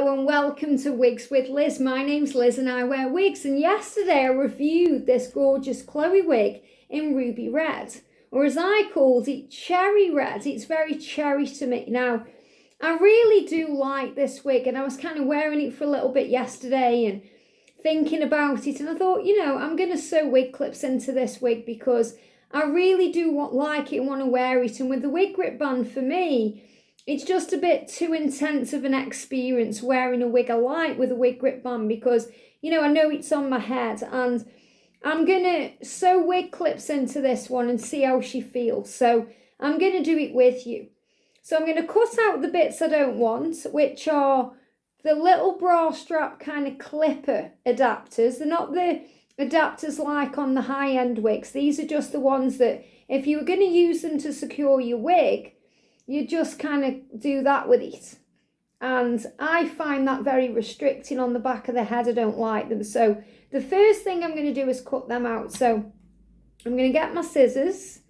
Hello and welcome to Wigs with Liz. My name's Liz and I wear wigs, and yesterday I reviewed this gorgeous Khloe wig in ruby red, or as I called it, cherry red. It's very cherry to me. Now, I really do like this wig, and I was kind of wearing it for a little bit yesterday and thinking about it, and I thought, I'm going to sew wig clips into this wig because I really do like it and want to wear it. And with the wig grip band, for me, it's just a bit too intense of an experience wearing a wig I like with a wig grip band because, I know it's on my head, and I'm going to sew wig clips into this one and see how she feels. So I'm going to do it with you. So I'm going to cut out the bits I don't want, which are the little bra strap kind of clipper adapters. They're not the adapters like on the high-end wigs. These are just the ones that if you were going to use them to secure your wig, you just kind of do that with it. And I find that very restricting on the back of the head. I don't like them. So the first thing I'm going to do is cut them out. So I'm going to get my scissors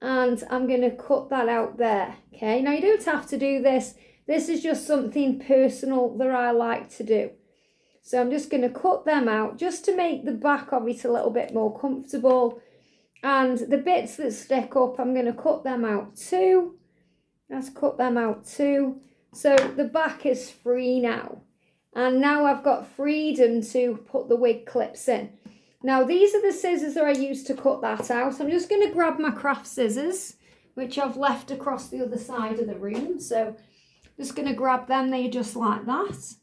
and I'm going to cut that out there. Okay, now you don't have to do this. This is just something personal that I like to do. So I'm just going to cut them out just to make the back of it a little bit more comfortable. And the bits that stick up, I'm going to cut them out too. Let's cut them out too. So the back is free now. And now I've got freedom to put the wig clips in. Now these are the scissors that I used to cut that out. I'm just going to grab my craft scissors, which I've left across the other side of the room. So just going to grab them. They're just like that.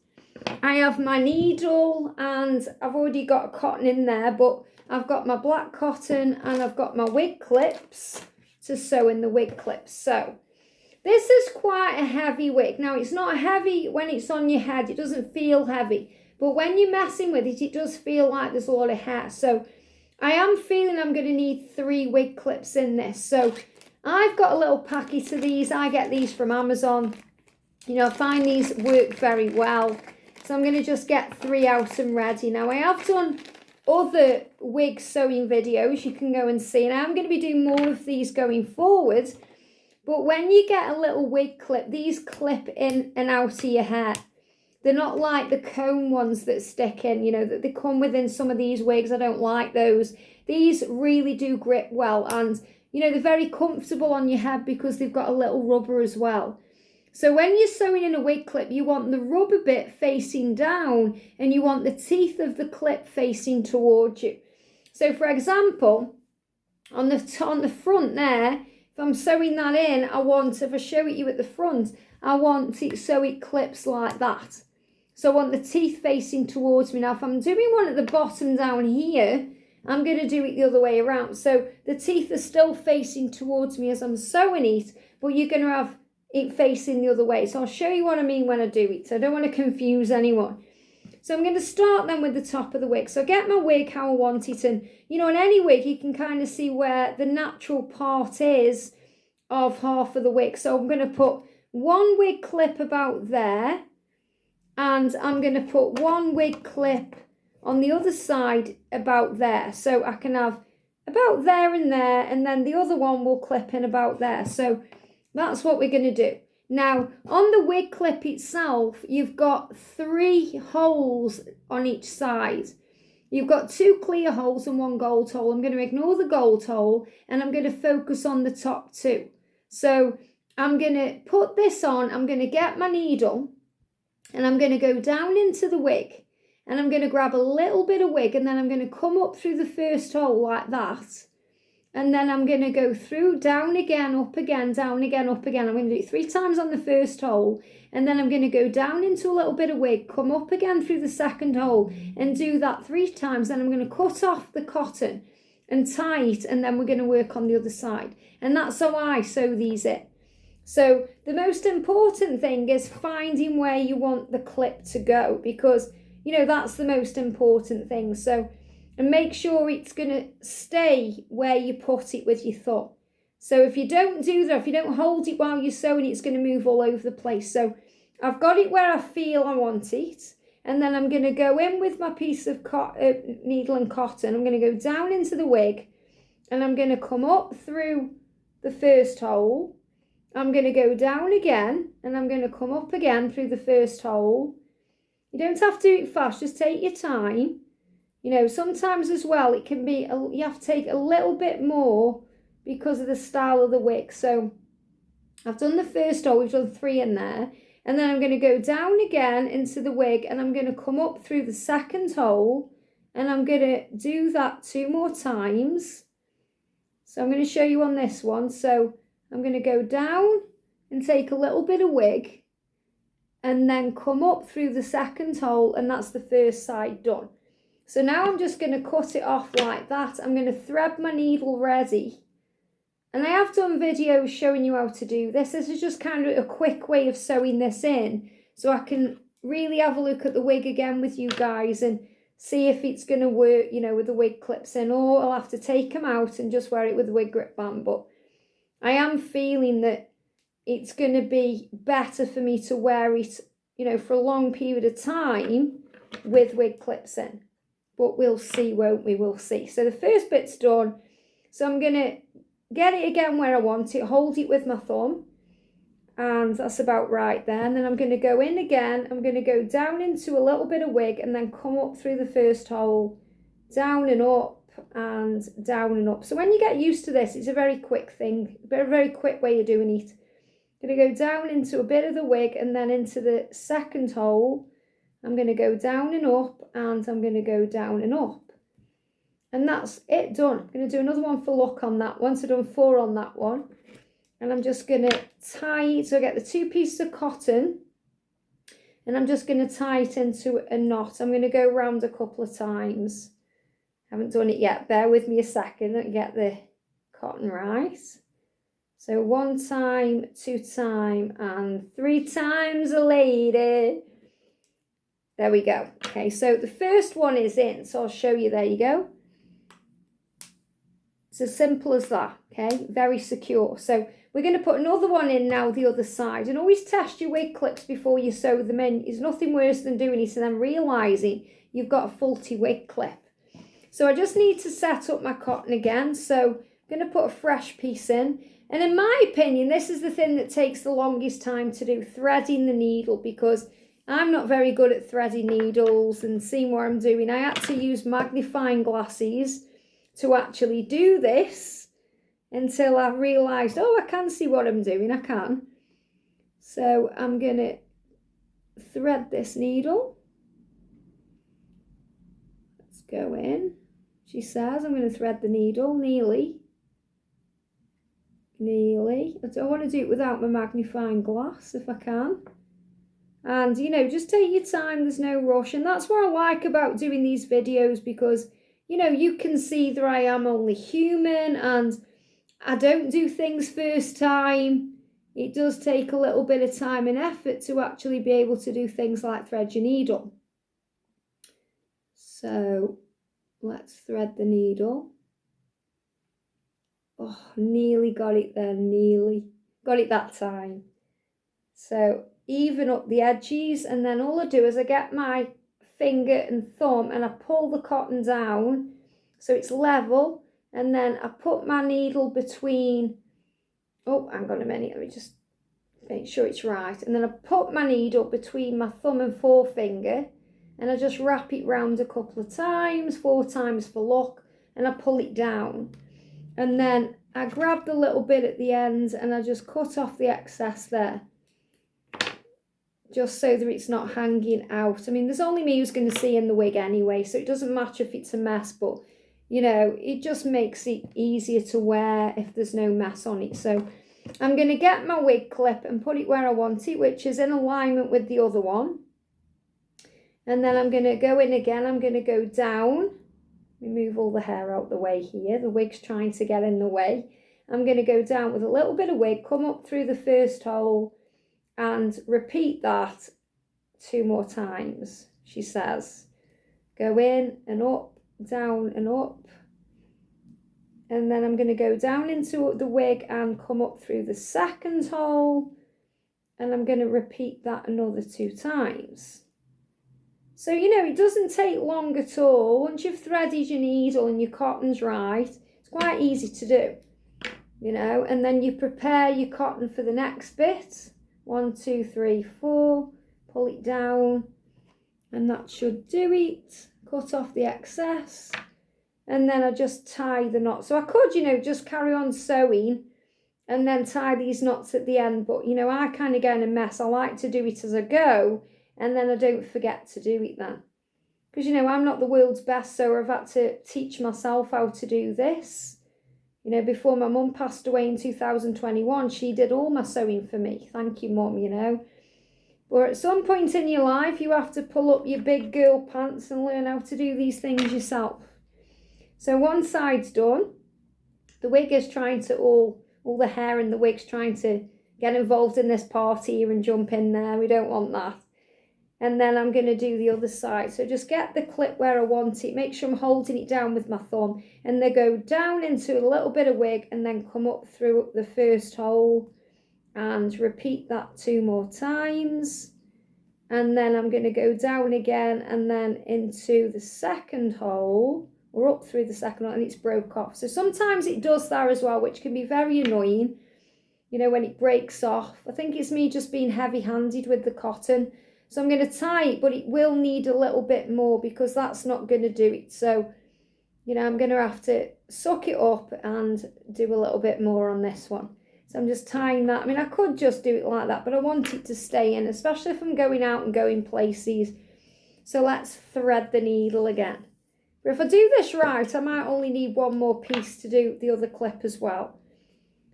I have my needle and I've already got cotton in there, but I've got my black cotton and I've got my wig clips to sew in the wig clips. So this is quite a heavy wig. Now, it's not heavy when it's on your head. It doesn't feel heavy. But when you're messing with it, it does feel like there's a lot of hair. So I am feeling I'm going to need 3 wig clips in this. So I've got a little packet of these. I get these from Amazon. I find these work very well. So I'm going to just get 3 out and ready. Now, I have done other wig sewing videos you can go and see. And I'm going to be doing more of these going forward. But when you get a little wig clip, these clip in and out of your hair. They're not like the comb ones that stick in, that they come within some of these wigs. I don't like those. These really do grip well. And, they're very comfortable on your head because they've got a little rubber as well. So when you're sewing in a wig clip, you want the rubber bit facing down and you want the teeth of the clip facing towards you. So, for example, on the front there, if I'm sewing that in, if I show it you at the front, I want it so it clips like that. So I want the teeth facing towards me. Now, if I'm doing one at the bottom down here, I'm going to do it the other way around. So the teeth are still facing towards me as I'm sewing it, but you're going to have it facing the other way. So I'll show you what I mean when I do it. So I don't want to confuse anyone. So I'm going to start then with the top of the wig. So I get my wig how I want it. And, in any wig, you can kind of see where the natural part is of half of the wig. So I'm going to put 1 wig clip about there. And I'm going to put 1 wig clip on the other side about there. So I can have about there. And then the other one will clip in about there. So that's what we're going to do. Now, on the wig clip itself, you've got 3 holes on each side. You've got 2 clear holes and 1 gold hole. I'm going to ignore the gold hole and I'm going to focus on the top 2. So I'm going to put this on. I'm going to get my needle and I'm going to go down into the wig and I'm going to grab a little bit of wig and then I'm going to come up through the first hole like that. And then I'm going to go through, down again, up again, down again, up again. I'm going to do it 3 times on the first hole. And then I'm going to go down into a little bit of wig, come up again through the second hole and do that 3 times. Then I'm going to cut off the cotton and tie it. And then we're going to work on the other side. And that's how I sew these in. So the most important thing is finding where you want the clip to go because, that's the most important thing. So, and make sure it's going to stay where you put it with your thumb. So if you don't do that, if you don't hold it while you're sewing, it's going to move all over the place. So I've got it where I feel I want it. And then I'm going to go in with my piece of needle and cotton. I'm going to go down into the wig. And I'm going to come up through the first hole. I'm going to go down again. And I'm going to come up again through the first hole. You don't have to do it fast, just take your time. You know, sometimes as well, it can be, you have to take a little bit more because of the style of the wig. So I've done the first hole, we've done 3 in there. And then I'm going to go down again into the wig and I'm going to come up through the second hole and I'm going to do that 2 more times. So I'm going to show you on this one. So I'm going to go down and take a little bit of wig and then come up through the second hole, and that's the first side done. So now I'm just going to cut it off like that. I'm going to thread my needle ready. And I have done videos showing you how to do this. This is just kind of a quick way of sewing this in, so I can really have a look at the wig again with you guys and see if it's going to work, you know, with the wig clips in, or I'll have to take them out and just wear it with the wig grip band. But I am feeling that it's going to be better for me to wear it, you know, for a long period of time with wig clips in. But we'll see, won't we? We'll see. So the first bit's done. So I'm going to get it again where I want it, hold it with my thumb, and that's about right there. And then I'm going to go in again. I'm going to go down into a little bit of wig and then come up through the first hole, down and up and down and up. So when you get used to this, it's a very quick thing, a very quick way of doing it. I'm going to go down into a bit of the wig and then into the second hole. I'm going to go down and up and I'm going to go down and up. And that's it done. I'm going to do another one for luck on that one. So I've done 4 on that one. And I'm just going to tie it. So I get the 2 pieces of cotton. And I'm just going to tie it into a knot. I'm going to go around a couple of times. Haven't done it yet. Bear with me a second. Let me get the cotton right. So 1 time, 2 time, and 3 times a lady. There we go. Okay, so the first one is in. So I'll show you. There you go. It's as simple as that, okay? Very secure. So we're going to put another one in now, the other side. And always test your wig clips before you sew them in. There's nothing worse than doing it and then realising you've got a faulty wig clip. So I just need to set up my cotton again. So I'm going to put a fresh piece in. And in my opinion, this is the thing that takes the longest time to do, threading the needle, because I'm not very good at threading needles and seeing what I'm doing. I had to use magnifying glasses to actually do this until I realised, oh, I can see what I'm doing, I can. So I'm going to thread this needle. Let's go in. She says I'm going to thread the needle, nearly. I want to do it without my magnifying glass if I can. And, you know, just take your time, there's no rush. And that's what I like about doing these videos, because, you know, you can see that I am only human and I don't do things first time. It does take a little bit of time and effort to actually be able to do things like thread your needle. So let's thread the needle. Oh, nearly got it there, nearly. Got it that time. So even up the edges, and then all I do is I get my finger and thumb and I pull the cotton down so it's level, and then I put my needle between, oh, hang on a minute, let me just make sure it's right, and then I put my needle between my thumb and forefinger and I just wrap it round a couple of times, 4 times for luck, and I pull it down. And then I grab the little bit at the end and I just cut off the excess there, just so that it's not hanging out. I mean, there's only me who's going to see in the wig anyway, so it doesn't matter if it's a mess, but, you know, it just makes it easier to wear if there's no mess on it. So I'm going to get my wig clip and put it where I want it, which is in alignment with the other one. And then I'm going to go in again. I'm going to go down. Let me move all the hair out the way here. The wig's trying to get in the way. I'm going to go down with a little bit of wig, come up through the first hole, and repeat that 2 more times, she says. Go in and up, down and up. And then I'm going to go down into the wig and come up through the second hole. And I'm going to repeat that another 2 times. So, you know, it doesn't take long at all. Once you've threaded your needle and your cotton's right, it's quite easy to do, you know. And then you prepare your cotton for the next bit. 1, 2, 3, 4. Pull it down. And that should do it. Cut off the excess. And then I just tie the knot. So I could, you know, just carry on sewing and then tie these knots at the end. But, you know, I kind of get in a mess. I like to do it as I go. And then I don't forget to do it then. Because, you know, I'm not the world's best sewer. I've had to teach myself how to do this. You know, before my mum passed away in 2021, she did all my sewing for me. Thank you, Mum, you know. But at some point in your life, you have to pull up your big girl pants and learn how to do these things yourself. So one side's done. The wig is trying to, all the hair in the wig's trying to get involved in this party here and jump in there. We don't want that. And then I'm going to do the other side. So just get the clip where I want it. Make sure I'm holding it down with my thumb. And then go down into a little bit of wig and then come up through the first hole. And repeat that 2 more times. And then I'm going to go down again and then into the second hole. Or up through the second hole, and it's broke off. So sometimes it does that as well, which can be very annoying. You know, when it breaks off. I think it's me just being heavy-handed with the cotton. So I'm going to tie it, but it will need a little bit more because that's not going to do it. So, you know, I'm going to have to suck it up and do a little bit more on this one. So I'm just tying that. I mean, I could just do it like that, but I want it to stay in, especially if I'm going out and going places. So let's thread the needle again. But if I do this right, I might only need 1 more piece to do the other clip as well.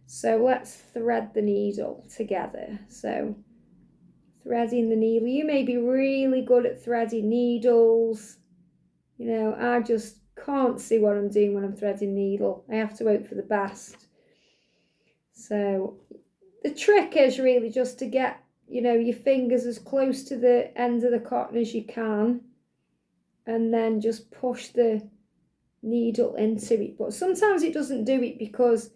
So let's thread the needle together. So threading the needle. You may be really good at threading needles. You know, I just can't see what I'm doing when I'm threading needle. I have to hope for the best. So the trick is really just to get, you know, your fingers as close to the end of the cotton as you can. And then just push the needle into it. But sometimes it doesn't do it because,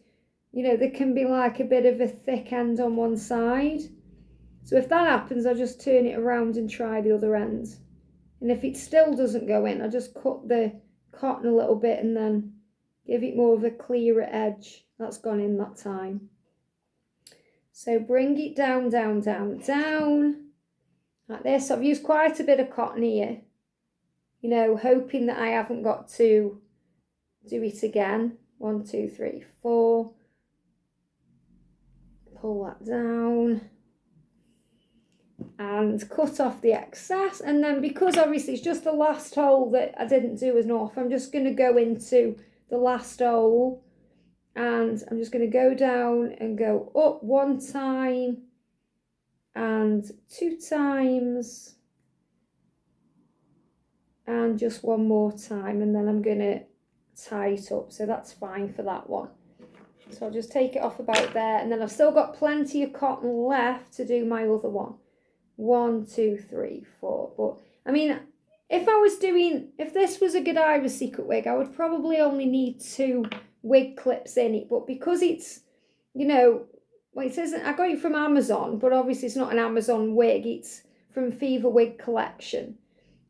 you know, there can be like a bit of a thick end on one side. So if that happens, I'll just turn it around and try the other end. And if it still doesn't go in, I'll just cut the cotton a little bit and then give it more of a clearer edge. That's gone in that time. So bring it down, down, down, down. Like this. I've used quite a bit of cotton here. You know, hoping that I haven't got to do it again. 1, 2, 3, 4. Pull that down. And cut off the excess. And then because obviously it's just the last hole that I didn't do enough, I'm just going to go into the last hole. And I'm just going to go down and go up 1 time. And 2 times. And just 1 more time, and then I'm going to tie it up. So that's fine for that one. So I'll just take it off about there, and then I've still got plenty of cotton left to do my other one. 1, 2, 3, 4. But I mean, if this was a Godiva secret wig, I would probably only need 2 wig clips in it. But because it's, you know, well, it says I got it from Amazon, but obviously it's not an Amazon wig. It's from Fever Wig Collection.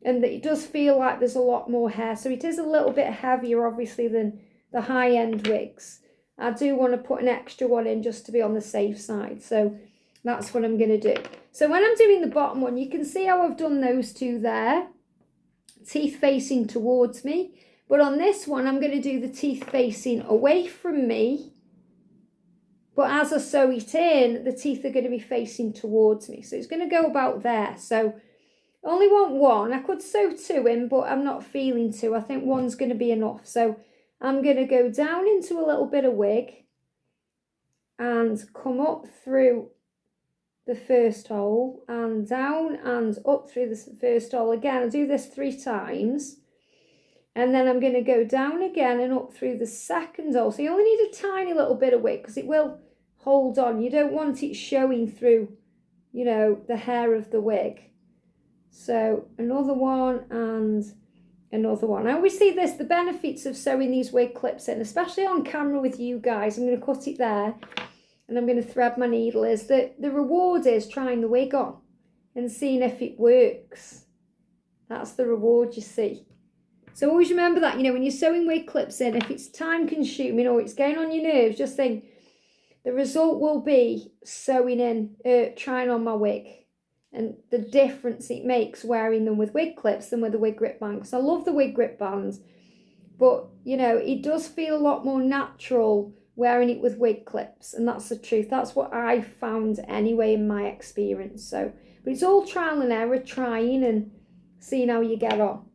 And it does feel like there's a lot more hair. So it is a little bit heavier, obviously, than the high-end wigs. I do want to put an extra one in just to be on the safe side. So that's what I'm going to do. So when I'm doing the bottom one, you can see how I've done those 2 there. Teeth facing towards me. But on this one, I'm going to do the teeth facing away from me. But as I sew it in, the teeth are going to be facing towards me. So it's going to go about there. So only want 1. I could sew 2 in, but I'm not feeling 2. I think 1's going to be enough. So I'm going to go down into a little bit of wig and come up through the first hole and down and up through the first hole again. I'll do this 3 times. And then I'm going to go down again and up through the second hole. So you only need a tiny little bit of wig because it will hold on. You don't want it showing through, you know, the hair of the wig. So another one and another one. I always see this, the benefits of sewing these wig clips in, especially on camera with you guys. I'm going to cut it there and I'm going to thread my needle, is that the reward is trying the wig on and seeing if it works. That's the reward, you see. So always remember that, you know, when you're sewing wig clips in, if it's time consuming or it's getting on your nerves, just think the result will be sewing in, trying on my wig. and the difference it makes wearing them with wig clips than with a wig grip band. Because I love the wig grip bands, but you know, it does feel a lot more natural wearing it with wig clips, and that's the truth. That's what I found anyway in my experience. So, but it's all trial and error, trying and seeing how you get on.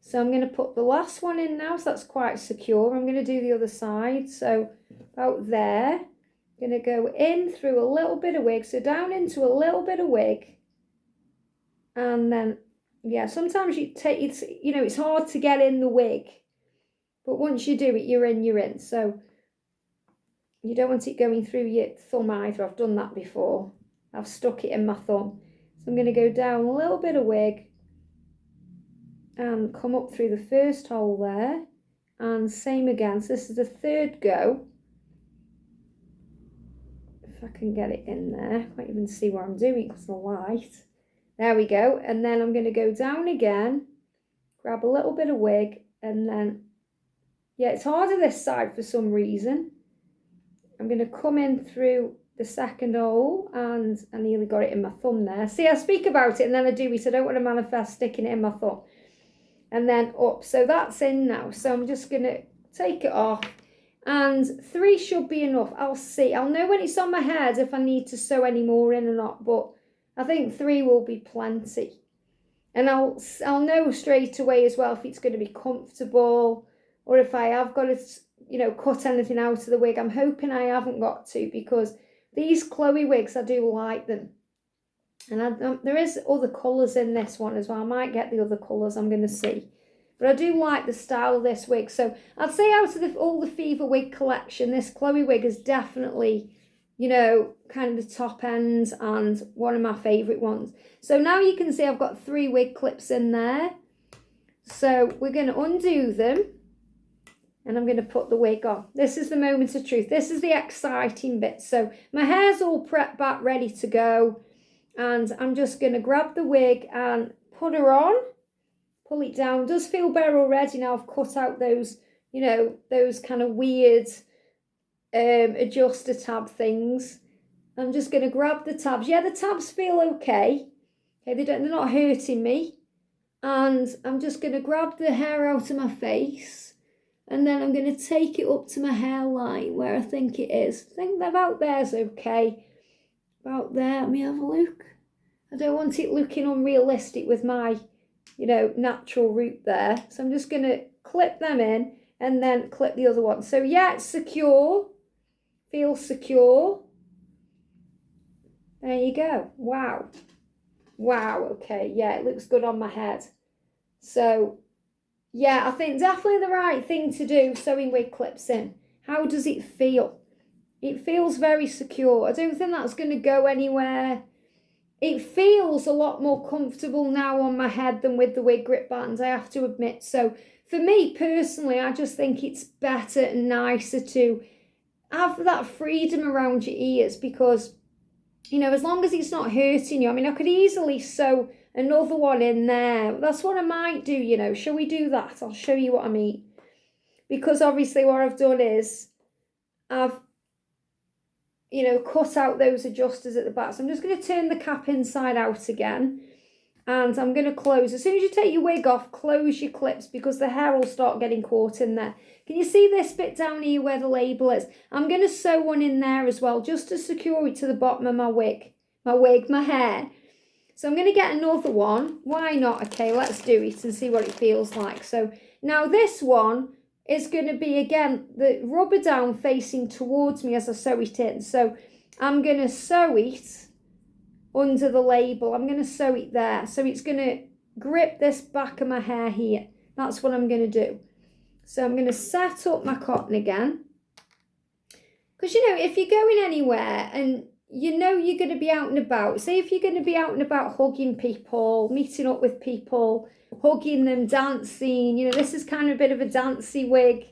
So I'm going to put the last one in now, so that's quite secure. I'm going to do the other side, so about there. I'm going to go in through a little bit of wig, so down into a little bit of wig, and then, yeah, sometimes you take, it's, you know, it's hard to get in the wig, but once you do it, you're in. So you don't want it going through your thumb either. I've done that before. I've stuck it in my thumb. So I'm going to go down a little bit of wig and come up through the first hole there, and same again. So this is the third go. If I can get it in there, I can't even see what I'm doing because of the light. There we go. And then I'm going to go down again, grab a little bit of wig, and then, yeah, it's harder this side for some reason. I'm going to come in through the second hole, and I nearly got it in my thumb there. See, I speak about it and then I do it. I don't want to manifest sticking it in my thumb. And then up. So that's in now. So I'm just going to take it off. And 3 should be enough. I'll see. I'll know when it's on my head if I need to sew any more in or not. But I think 3 will be plenty. And I'll know straight away as well if it's going to be comfortable, or if I have got to, you know, cut anything out of the wig. I'm hoping I haven't got to, because these Khloe wigs, I do like them. And there is other colours in this one as well. I might get the other colours, I'm going to see. But I do like the style of this wig. So I'd say out of all the Fever Wig collection, this Khloe wig is definitely, you know, kind of the top end and one of my favourite ones. So now you can see I've got 3 wig clips in there. So we're going to undo them. And I'm going to put the wig on. This is the moment of truth. This is the exciting bit. So my hair's all prepped back, ready to go. And I'm just going to grab the wig and put her on. Pull it down. It does feel better already now. I've cut out those, you know, those kind of weird adjuster tab things. I'm just going to grab the tabs. Yeah, the tabs feel okay. Okay, they're not hurting me. And I'm just going to grab the hair out of my face. And then I'm going to take it up to my hairline where I think it is. I think about there's okay. About there, let me have a look. I don't want it looking unrealistic with my, you know, natural root there. So I'm just going to clip them in and then clip the other one. So yeah, it's secure. Feels secure. There you go. Wow. Wow, okay. Yeah, it looks good on my head. So yeah, I think definitely the right thing to do, sewing wig clips in. How does it feel? It feels very secure. I don't think that's going to go anywhere. It feels a lot more comfortable now on my head than with the wig grip bands, I have to admit. So for me personally, I just think it's better and nicer to have that freedom around your ears, because, you know, as long as it's not hurting you. I mean, I could easily sew another one in there. That's what I might do, you know. Shall we do that? I'll show you what I mean. Because obviously what I've done is I've, you know, cut out those adjusters at the back. So I'm just going to turn the cap inside out again. And I'm going to close. As soon as you take your wig off, close your clips, because the hair will start getting caught in there. Can you see this bit down here where the label is? I'm going to sew one in there as well, just to secure it to the bottom of my wig. My hair. So I'm going to get another one. Why not? Okay, let's do it and see what it feels like. So now this one is going to be, again, the rubber down facing towards me as I sew it in. So I'm going to sew it under the label. I'm going to sew it there. So it's going to grip this back of my hair here. That's what I'm going to do. So I'm going to set up my cotton again. Because, you know, if you're going anywhere and you know you're going to be out and about, say if you're going to be out and about hugging people, meeting up with people, hugging them, dancing, you know, this is kind of a bit of a dancey wig,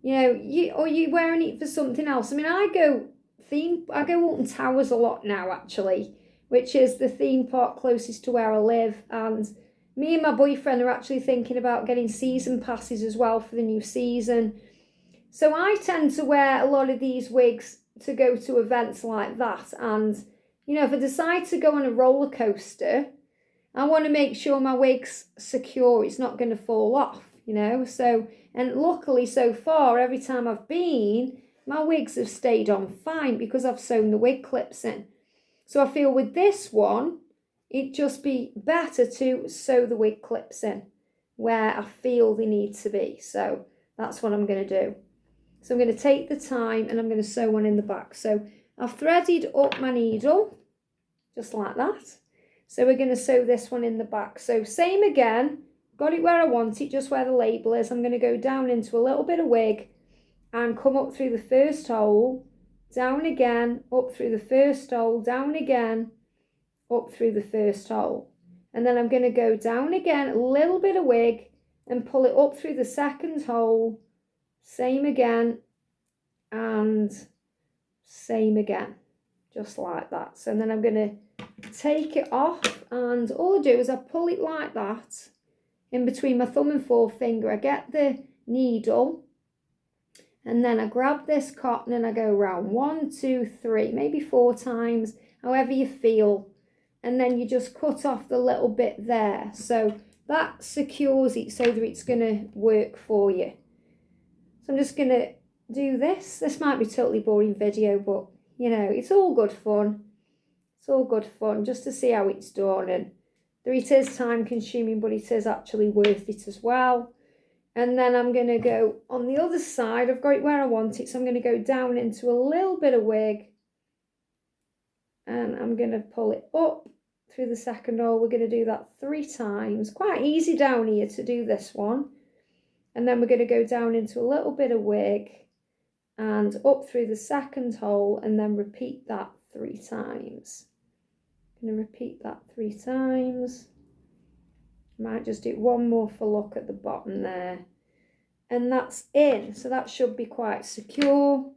you know, or you wearing it for something else. I mean, I go Alton Towers a lot now, actually, which is the theme park closest to where I live, and me and my boyfriend are actually thinking about getting season passes as well for the new season. So I tend to wear a lot of these wigs to go to events like that, and, you know, if I decide to go on a roller coaster, I want to make sure my wig's secure, it's not going to fall off, you know. So, and luckily so far, every time I've been, my wigs have stayed on fine because I've sewn the wig clips in. So I feel with this one, it'd just be better to sew the wig clips in where I feel they need to be. So that's what I'm going to do. So I'm going to take the time and I'm going to sew one in the back. So I've threaded up my needle, just like that. So we're going to sew this one in the back. So same again, got it where I want it, just where the label is. I'm going to go down into a little bit of wig and come up through the first hole, down again, up through the first hole, down again, up through the first hole. And then I'm going to go down again, a little bit of wig, and pull it up through the second hole, same again, and same again, just like that. So then I'm going to take it off, and all I do is I pull it like that in between my thumb and forefinger. I get the needle, and then I grab this cotton and I go around 1, 2, 3, maybe 4 times, however you feel. And then you just cut off the little bit there. So that secures it so that it's going to work for you. So I'm just going to do this. This might be a totally boring video, but, you know, it's all good fun. It's all good fun just to see how it's done. And it is time consuming, but it is actually worth it as well. And then I'm going to go on the other side. I've got it where I want it. So I'm going to go down into a little bit of wig. And I'm going to pull it up through the second hole. We're going to do that 3 times. Quite easy down here to do this one. And then we're going to go down into a little bit of wig and up through the second hole, and then repeat that 3 times. I'm going to repeat that 3 times. Might just do one more for look at the bottom there. And that's in. So that should be quite secure.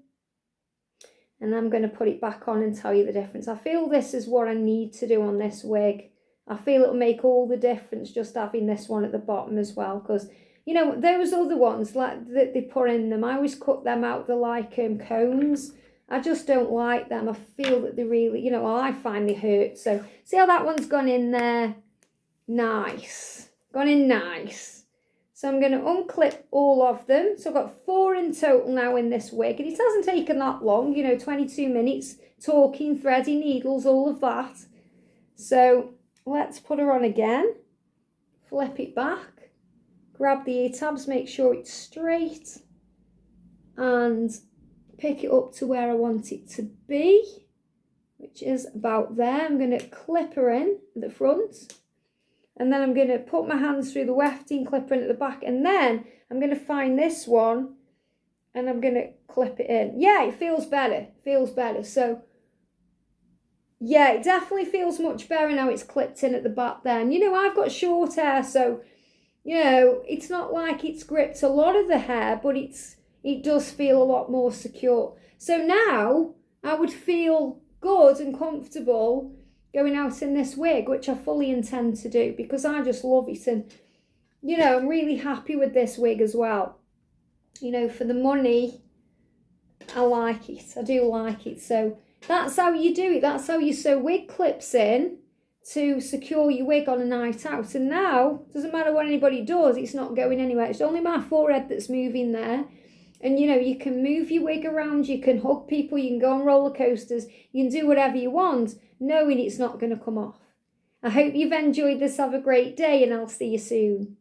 And I'm going to put it back on and tell you the difference. I feel this is what I need to do on this wig. I feel it'll make all the difference just having this one at the bottom as well. Because, you know, those other ones like that they put in them, I always cut them out. They're like cones. I just don't like them. I feel that they really, you know, well, I find they hurt. So see how that one's gone in there? Nice. Gone in nice. So I'm going to unclip all of them. So I've got 4 in total now in this wig. And it hasn't taken that long, you know, 22 minutes, talking, threading, needles, all of that. So let's put her on again. Flip it back. Grab the ear tabs, make sure it's straight. And pick it up to where I want it to be, which is about there. I'm going to clip her in at the front. And then I'm going to put my hands through the wefting, clip in at the back. And then I'm going to find this one and I'm going to clip it in. Yeah, it feels better. Feels better. So, yeah, it definitely feels much better now it's clipped in at the back there. And, you know, I've got short hair, so, you know, it's not like it's gripped a lot of the hair, but it does feel a lot more secure. So now I would feel good and comfortable going out in this wig, which I fully intend to do because I just love it. And, you know, I'm really happy with this wig as well. You know, for the money, I like it. I do like it. So that's how you do it. That's how you sew wig clips in to secure your wig on a night out. And now, doesn't matter what anybody does, it's not going anywhere. It's only my forehead that's moving there. And, you know, you can move your wig around, you can hug people, you can go on roller coasters, you can do whatever you want, knowing it's not going to come off. I hope you've enjoyed this. Have a great day, and I'll see you soon.